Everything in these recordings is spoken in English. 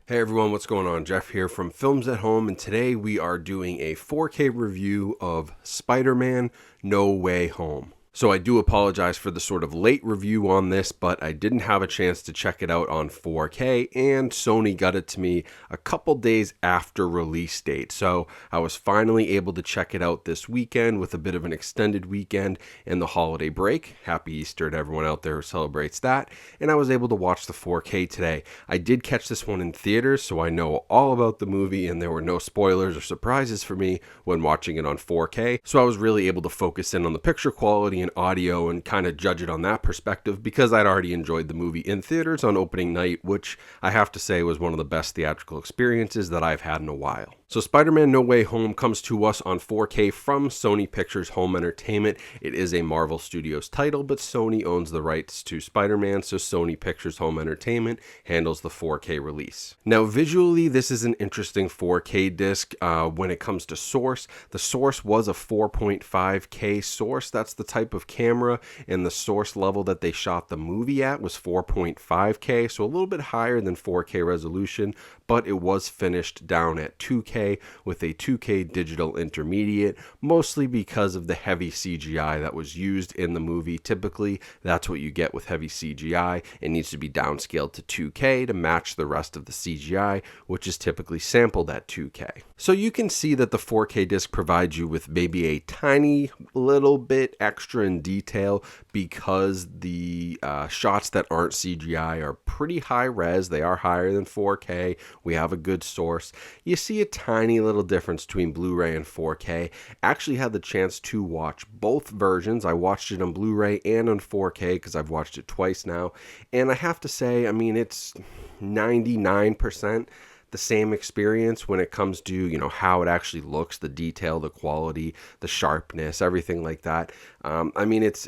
Hey everyone, what's going on? Jeff here from Films at Home, and today we are doing a 4K review of Spider-Man No Way Home. So I do apologize for the sort of late review on this, but I didn't have a chance to check it out on 4K, and Sony got it to me a couple days after release date. So I was finally able to check it out this weekend with a bit of an extended weekend and the holiday break. Happy Easter to everyone out there who celebrates that. And I was able to watch the 4K today. I did catch this one in theaters, so I know all about the movie, and there were no spoilers or surprises for me when watching it on 4K. So I was really able to focus in on the picture quality and audio and kind of judge it on that perspective because I'd already enjoyed the movie in theaters on opening night, which I have to say was one of the best theatrical experiences that I've had in a while. So Spider-Man No Way Home comes to us on 4K from Sony Pictures Home Entertainment. It is a Marvel Studios title, but Sony owns the rights to Spider-Man, so Sony Pictures Home Entertainment handles the 4K release. Now visually, this is an interesting 4K disc when it comes to source. The source was a 4.5K source. That's the type of camera, and the source level that they shot the movie at was 4.5K, so a little bit higher than 4K resolution, but it was finished down at 2K with a 2K digital intermediate, mostly because of the heavy CGI that was used in the movie. Typically, that's what you get with heavy CGI. It needs to be downscaled to 2K to match the rest of the CGI, which is typically sampled at 2K. So you can see that the 4K disc provides you with maybe a tiny little bit extra in detail because the shots that aren't CGI are pretty high res. They are higher than 4K. We have a good source. You see a tiny little difference between Blu-ray and 4K. Actually had the chance to watch both versions. I watched it on Blu-ray and on 4K because I've watched it twice now. And I have to say, I mean, it's 99% the same experience when it comes to, you know, how it actually looks, the detail, the quality, the sharpness, everything like that. I mean, it's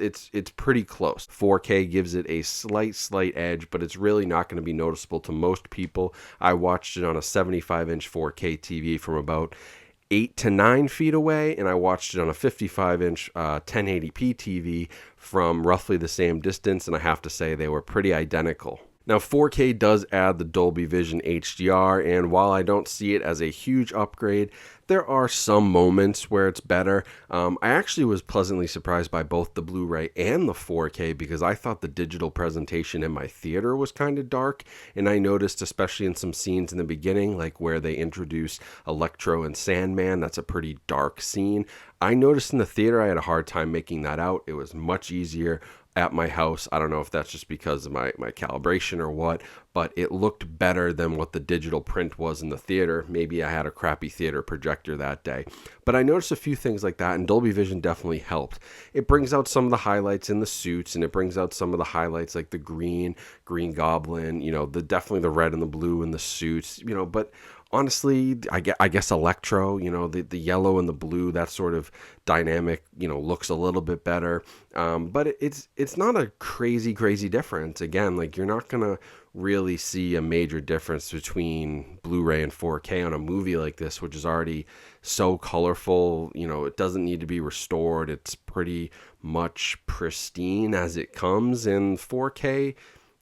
pretty close. 4K gives it a slight edge, but it's really not going to be noticeable to most people. I watched it on a 75-inch 4K TV from about 8 to 9 feet away, and I watched it on a 55-inch 1080p TV from roughly the same distance, and I have to say they were pretty identical. Now 4K does add the Dolby Vision HDR, and while I don't see it as a huge upgrade, there are some moments where it's better. I actually was pleasantly surprised by both the Blu-ray and the 4K because I thought the digital presentation in my theater was kind of dark, and I noticed, especially in some scenes in the beginning, like where they introduce Electro and Sandman, that's a pretty dark scene. I noticed in the theater I had a hard time making that out. It was much easier at my house. I don't know if that's just because of my calibration or what, but it looked better than what the digital print was in the theater. Maybe I had a crappy theater projector that day. But I noticed a few things like that, and Dolby Vision definitely helped. It brings out some of the highlights in the suits, and it brings out some of the highlights like the Green Goblin, you know, definitely the red and the blue in the suits, you know, but honestly, I guess Electro, you know, the yellow and the blue, that sort of dynamic, you know, looks a little bit better. But it's not a crazy difference. Again, like you're not going to really see a major difference between Blu-ray and 4K on a movie like this, which is already so colorful. You know, it doesn't need to be restored. It's pretty much pristine as it comes. In 4K,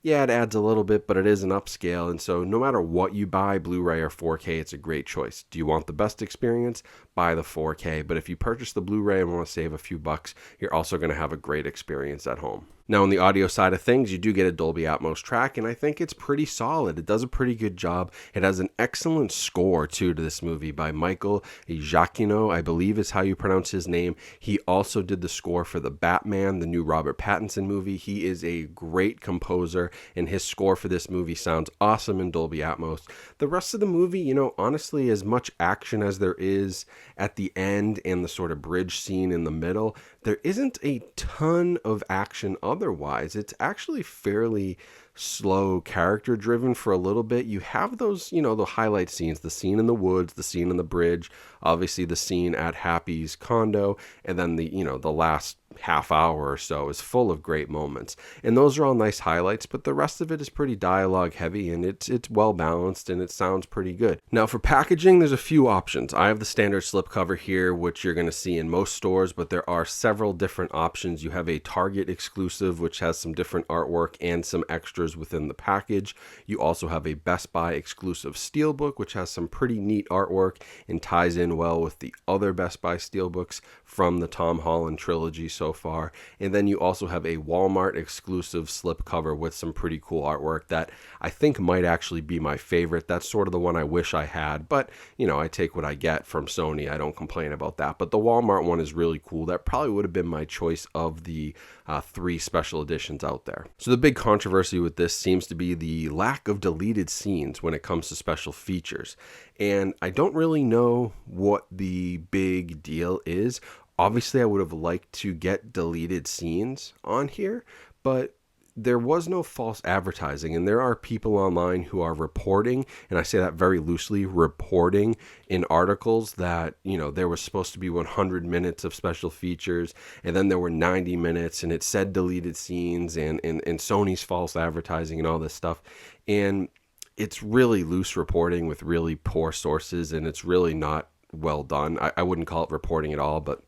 yeah, it adds a little bit, but it is an upscale, and so no matter what you buy, Blu-ray or 4K, it's a great choice. Do you want the best experience? Buy the 4K, but if you purchase the Blu-ray and want to save a few bucks, you're also going to have a great experience at home. Now, on the audio side of things, you do get a Dolby Atmos track, and I think it's pretty solid. It does a pretty good job. It has an excellent score, too, to this movie by Michael Giacchino, I believe is how you pronounce his name. He also did the score for The Batman, the new Robert Pattinson movie. He is a great composer, and his score for this movie sounds awesome in Dolby Atmos. The rest of the movie, you know, honestly, as much action as there is at the end and the sort of bridge scene in the middle, there isn't a ton of action otherwise. It's actually fairly slow, character driven for a little bit. You have those, you know, the highlight scenes, the scene in the woods, the scene in the bridge, obviously the scene at Happy's condo, and then the, you know, the last half hour or so is full of great moments, and those are all nice highlights, but the rest of it is pretty dialogue heavy, and it's well balanced, and it sounds pretty good. Now for packaging, there's a few options. I have the standard slipcover here, which you're going to see in most stores, but there are several different options. You have a Target exclusive, which has some different artwork and some extras extras within the package. You also have a Best Buy exclusive steelbook, which has some pretty neat artwork and ties in well with the other Best Buy steelbooks from the Tom Holland trilogy so far. And then you also have a Walmart exclusive slipcover with some pretty cool artwork that I think might actually be my favorite. That's sort of the one I wish I had, but I take what I get from Sony. I don't complain about that. But the Walmart one is really cool. That probably would have been my choice of the 3 special editions out there. So the big controversy with this seems to be the lack of deleted scenes when it comes to special features. And I don't really know what the big deal is. Obviously, I would have liked to get deleted scenes on here, but there was no false advertising, and there are people online who are reporting, and I say that very loosely, reporting in articles that, there was supposed to be 100 minutes of special features, and then there were 90 minutes, and it said deleted scenes, and Sony's false advertising and all this stuff. And it's really loose reporting with really poor sources, and it's really not well done. I wouldn't call it reporting at all, but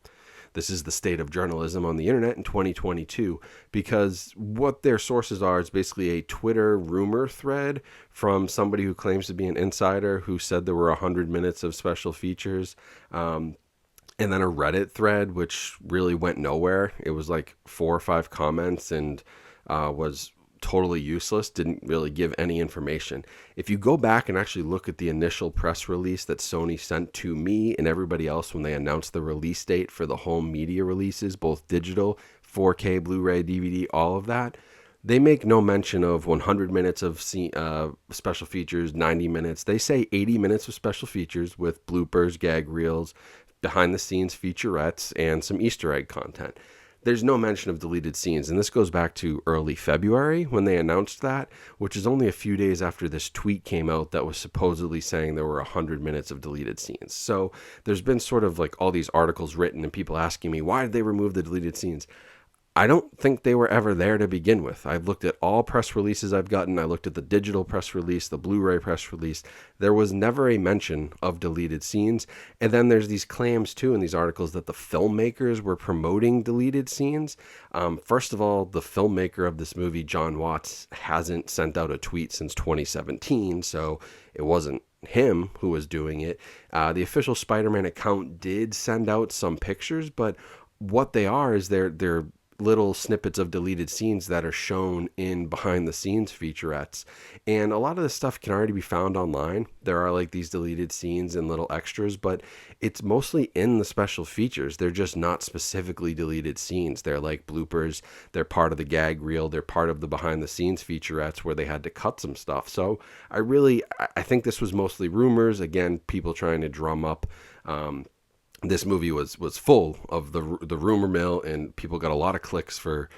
this is the state of journalism on the internet in 2022, because what their sources are is basically a Twitter rumor thread from somebody who claims to be an insider who said there were 100 minutes of special features, and then a Reddit thread, which really went nowhere. It was like 4 or 5 comments and was totally useless, didn't really give any information. If you go back and actually look at the initial press release that Sony sent to me and everybody else when they announced the release date for the home media releases, both digital, 4K, Blu-ray, DVD, all of that, they make no mention of 100 minutes of special features, 90 minutes. They say 80 minutes of special features with bloopers, gag reels, behind the scenes featurettes, and some Easter egg content. There's no mention of deleted scenes, and this goes back to early February when they announced that, which is only a few days after this tweet came out that was supposedly saying there were 100 minutes of deleted scenes. So there's been sort of like all these articles written and people asking me, why did they remove the deleted scenes? I don't think they were ever there to begin with. I've looked at all press releases I've gotten. I looked at the digital press release, the Blu-ray press release. There was never a mention of deleted scenes. And then there's these claims too in these articles that the filmmakers were promoting deleted scenes. First of all, the filmmaker of this movie, John Watts, hasn't sent out a tweet since 2017, so it wasn't him who was doing it. The official Spider-Man account did send out some pictures, but what they are is they're little snippets of deleted scenes that are shown in behind the scenes featurettes. And a lot of this stuff can already be found online. There are like these deleted scenes and little extras, but it's mostly in the special features. They're just not specifically deleted scenes. They're like bloopers. They're part of the gag reel. They're part of the behind the scenes featurettes where they had to cut some stuff. So I think this was mostly rumors. Again, people trying to drum up, this movie was full of the rumor mill, and people got a lot of clicks for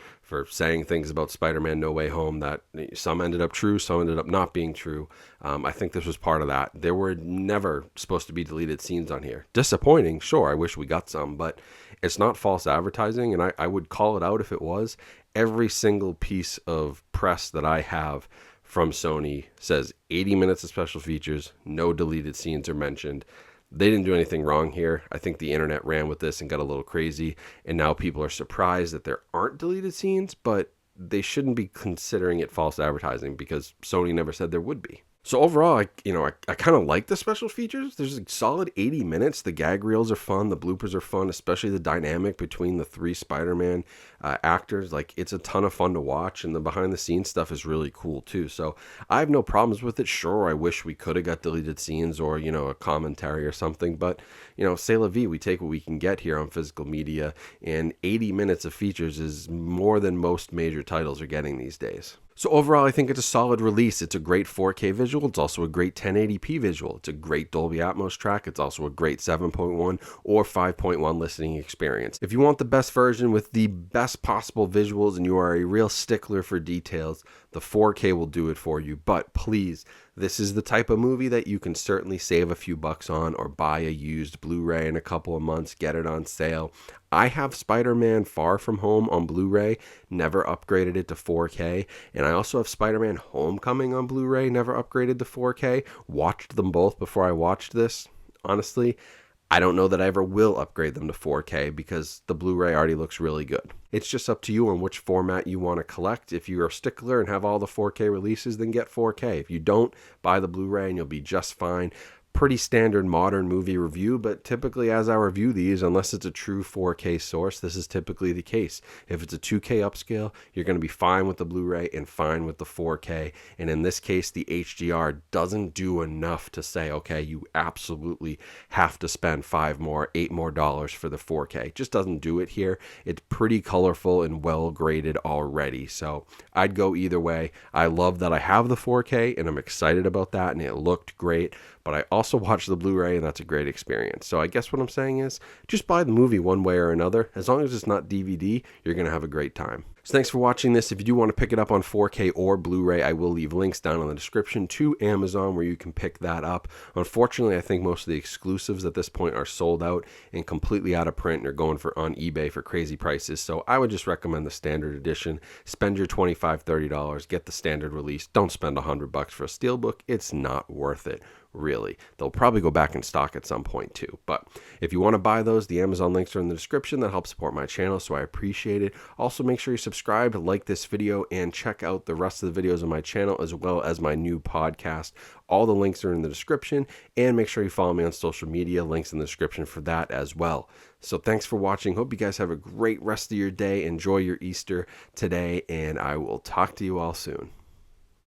saying things about Spider-Man No Way Home that some ended up true, some ended up not being true. I think this was part of that. There were never supposed to be deleted scenes on here. Disappointing, sure, I wish we got some, but it's not false advertising, and I would call it out if it was. Every single piece of press that I have from Sony says 80 minutes of special features, no deleted scenes are mentioned. They didn't do anything wrong here. I think the internet ran with this and got a little crazy, and now people are surprised that there aren't deleted scenes, but they shouldn't be considering it false advertising because Sony never said there would be. So overall, I kind of like the special features. There's a solid 80 minutes. The gag reels are fun. The bloopers are fun, especially the dynamic between the 3 Spider-Man actors. Like, it's a ton of fun to watch, and the behind the scenes stuff is really cool too. So I have no problems with it. Sure, I wish we could have got deleted scenes or, a commentary or something, but, c'est la vie. We take what we can get here on physical media, and 80 minutes of features is more than most major titles are getting these days. So overall, I think it's a solid release. It's a great 4K visual. It's also a great 1080p visual. It's a great Dolby Atmos track. It's also a great 7.1 or 5.1 listening experience. If you want the best version with the best possible visuals and you are a real stickler for details, the 4K will do it for you. But please, this is the type of movie that you can certainly save a few bucks on, or buy a used Blu-ray in a couple of months, get it on sale. I have Spider-Man Far From Home on Blu-ray, never upgraded it to 4K, and I also have Spider-Man Homecoming on Blu-ray, never upgraded to 4K. Watched them both before I watched this. Honestly, I don't know that I ever will upgrade them to 4K because the Blu-ray already looks really good. It's just up to you on which format you want to collect. If you're a stickler and have all the 4K releases, then get 4K. If you don't, buy the Blu-ray and you'll be just fine. Pretty standard modern movie review, but typically as I review these, unless it's a true 4K source, this is typically the case. If it's a 2K upscale, you're going to be fine with the Blu-ray and fine with the 4K. And in this case, the HDR doesn't do enough to say, okay, you absolutely have to spend $8 more for the 4K. It just doesn't do it here. It's pretty colorful and well graded already. So I'd go either way. I love that I have the 4K and I'm excited about that, and it looked great. But I also watched the Blu-ray, and that's a great experience. So I guess what I'm saying is just buy the movie one way or another. As long as it's not DVD, you're going to have a great time. So thanks for watching this. If you do want to pick it up on 4K or Blu-ray, I will leave links down in the description to Amazon where you can pick that up. Unfortunately, I think most of the exclusives at this point are sold out and completely out of print and are going for on eBay for crazy prices. So I would just recommend the standard edition. Spend your $25, $30, get the standard release. Don't spend $100 for a steelbook. It's not worth it. Really. They'll probably go back in stock at some point too. But if you want to buy those, the Amazon links are in the description. That helps support my channel, so I appreciate it. Also, make sure you subscribe, like this video, and check out the rest of the videos on my channel as well as my new podcast. All the links are in the description, and make sure you follow me on social media. Links in the description for that as well. So thanks for watching. Hope you guys have a great rest of your day. Enjoy your Easter today, and I will talk to you all soon.